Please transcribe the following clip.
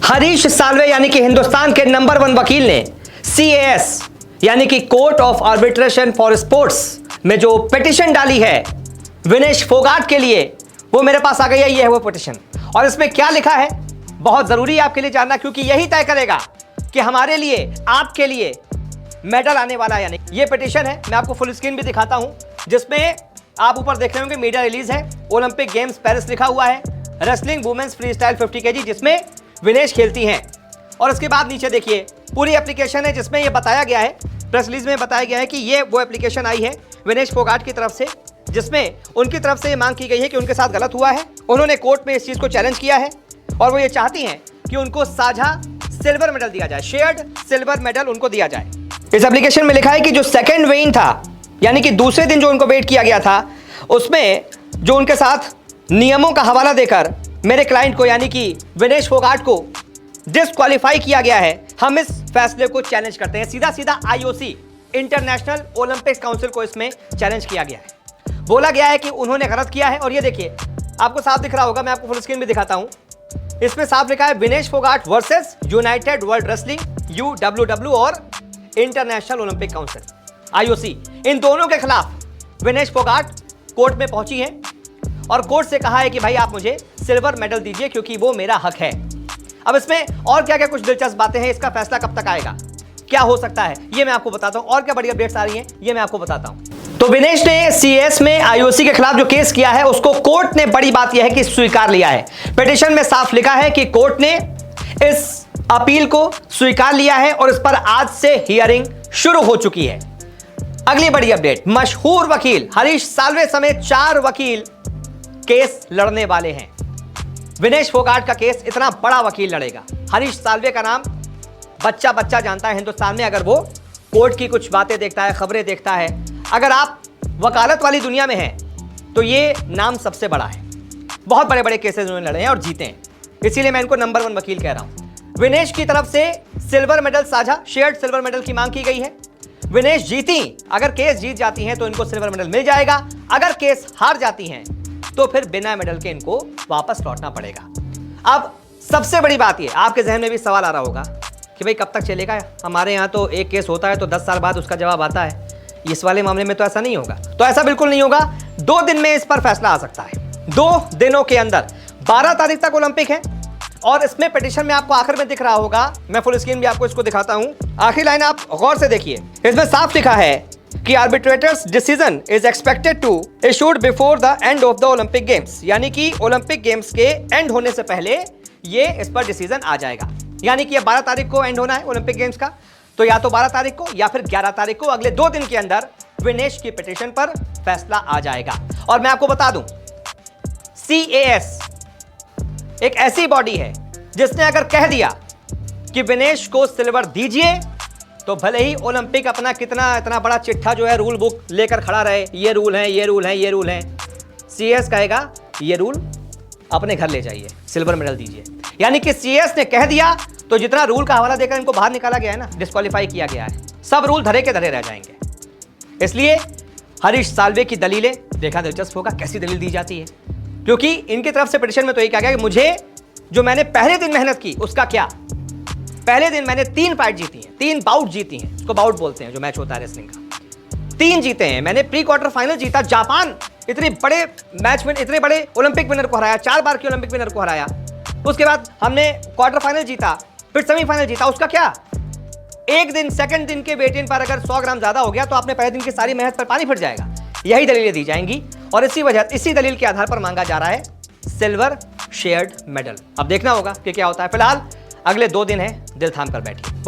हरीश साल्वे यानी कि हिंदुस्तान के नंबर 1 वकील ने CAS यानी कि court of arbitration for sports में जो पिटीशन डाली है विनेश फोगाट के लिए, वो मेरे पास आ गई है। ये है वो पिटीशन, और इसमें क्या लिखा है बहुत जरूरी है आपके लिए जानना, क्योंकि यही तय करेगा कि हमारे लिए, आपके लिए मेडल आने वाला है या नहीं। ये पिटीशन है, मैं आपको फुल स्क्रीन भी दिखाता हूं, जिसमें आप ऊपर देख रहे होंगे मीडिया रिलीज है, ओलंपिक गेम्स पेरिस लिखा हुआ है, wrestling women's free style 50 kg जिसमें विनेश खेलती हैं। और उसके बाद नीचे देखिए पूरी एप्लीकेशन है, जिसमें ये बताया गया है, प्रेस रिलीज में बताया गया है कि ये वो एप्लीकेशन आई है विनेश फोगाट की तरफ से, जिसमें उनकी तरफ से ये मांग की गई है कि उनके साथ गलत हुआ है। उन्होंने कोर्ट में इस चीज को चैलेंज किया है और वो ये चाहती हैं कि उनको साझा सिल्वर मेडल दिया जाए, शेयर्ड सिल्वर मेडल उनको दिया जाए। इस एप्लीकेशन में लिखा है कि जो सेकंड वेइन था, यानी कि दूसरे दिन जो उनको वेट किया गया था, उसमें जो उनके साथ नियमों का हवाला देकर मेरे क्लाइंट को यानी कि विनेश फोगाट को डिस्क्वालीफाई किया गया है, हम इस फैसले को चैलेंज करते हैं। सीधा सीधा IOC इंटरनेशनल ओलंपिक्स काउंसिल को इसमें चैलेंज किया गया है। बोला गया है कि उन्होंने गलत किया है, और ये देखिए आपको साफ दिख रहा होगा, मैं आपको फुल स्क्रीन भी दिखाता हूं। इसमें साफ लिखा है Vinesh Phogat versus United world wrestling UWW और इंटरनेशनल ओलंपिक काउंसिल IOC, इन दोनों के खिलाफ विनेश फोगाट कोर्ट में पहुंची है और कोर्ट से कहा है कि भाई आप मुझे सिल्वर मेडल दीजिए क्योंकि वो मेरा हक है। अब इसमें और क्या क्या कुछ दिलचस्प बातें हैं, इसका फैसला कब तक आएगा, क्या हो सकता है, ये मैं आपको बताता हूं, और क्या बड़ी अपडेट्स आ रही हैं ये मैं आपको बताता हूं। तो विनेश ने CAS में IOC के खिलाफ जो केस किया है उसको कोर्ट ने, बड़ी बात यह है कि स्वीकार लिया है। पिटीशन में साफ लिखा है कि कोर्ट ने इस अपील को स्वीकार लिया है और इस पर आज से हियरिंग शुरू हो चुकी है। अगली बड़ी अपडेट, मशहूर वकील हरीश साल्वे समेत 4 वकील केस लड़ने वाले हैं। विनेश फोगाट का केस इतना बड़ा वकील लड़ेगा। हरीश साल्वे का नाम बच्चा बच्चा जानता है हिंदुस्तान में, अगर वो कोर्ट की कुछ बातें देखता है, खबरें देखता है, अगर आप वकालत वाली दुनिया में हैं तो ये नाम सबसे बड़ा है। बहुत बड़े बड़े केसेस उन्होंने लड़े हैं और जीते हैं, इसीलिए मैं इनको नंबर 1 वकील कह रहा हूं। विनेश की तरफ से सिल्वर मेडल साझा, शेयर्ड सिल्वर मेडल की मांग की गई है। विनेश जीती, अगर केस जीत जाती हैं तो इनको सिल्वर मेडल मिल जाएगा, अगर केस हार जाती हैं तो फिर बिना मेडल के इनको वापस लौटना पड़ेगा। अब सबसे बड़ी बात ये, आपके जहन में भी सवाल आ रहा होगा कि भाई कब तक चलेगा, हमारे यहाँ तो एक केस होता है तो 10 साल बाद उसका जवाब आता है, इस वाले मामले में तो ऐसा नहीं होगा। तो ऐसा बिल्कुल नहीं होगा, 2 दिन में इस पर फैसला आ सकता है। 2 दिनों के अंदर 12 तारीख तक ओलंपिक है, और इसमें पिटीशन में आपको आखिर में दिख रहा होगा, मैं फुल स्क्रीन भी आपको इसको दिखाता हूं, आखिरी लाइन आप गौर से देखिए, इसमें साफ लिखा है कि arbitrator's decision is expected to issued before the end of the Olympic games, यानी कि ओलंपिक गेम्स के एंड होने से पहले ये इस पर डिसीजन आ जाएगा। यानी कि ये 12 तारीख को एंड होना है ओलंपिक गेम्स का, तो या तो 12 तारीख को या फिर 11 तारीख को, अगले 2 दिन के अंदर विनेश की पिटीशन पर फैसला आ जाएगा। और मैं आपको बता दूं, CAS एक ऐसी बॉडी है जिसने अगर कह दिया कि विनेश को सिल्वर दीजिए, तो भले ही ओलंपिक अपना कितना इतना बड़ा चिट्ठा जो है रूल बुक लेकर खड़ा रहे, ये रूल है, ये रूल है, ये रूल है, CAS कहेगा ये रूल अपने घर ले जाइए, सिल्वर मेडल दीजिए। यानी कि CAS ने कह दिया तो जितना रूल का हवाला देकर इनको बाहर निकाला गया है ना, डिस्क्वालीफाई किया गया है, सब रूल धरे के धरे रह जाएंगे। इसलिए हरीश साल्वे की दलीलें देखा दिलचस्प होगा कैसी दलील दी जाती है, क्योंकि इनकी तरफ से पिटीशन में तो यही कहा गया कि मुझे जो मैंने पहले दिन मेहनत की उसका क्या, पहले दिन मैंने 3 फाइट जीती हैं, 3 बाउट जीती हैं, उसको बाउट बोलते हैं जो मैच होता है रेसलिंग का, 3 जीते हैं मैंने, प्री क्वार्टर फाइनल जीता, जापान इतने बड़े मैच में इतने बड़े ओलंपिक विनर को हराया, 4 बार के ओलंपिक विनर को हराया, उसके बाद हमने क्वार्टर फाइनल जीता, फिर सेमीफाइनल जीता, उसका क्या, एक दिन सेकंड दिन के वेट इन पर अगर 100 ग्राम ज्यादा हो गया तो आपने पहले दिन की सारी मेहनत पर पानी फिर जाएगा। यही दलीलें दी जाएंगी और इसी दलील के आधार पर मांगा जा रहा है सिल्वर शेयर्ड मेडल। अब देखना होगा कि क्या होता है। फिलहाल अगले 2 दिन है, दिल थाम कर बैठिए।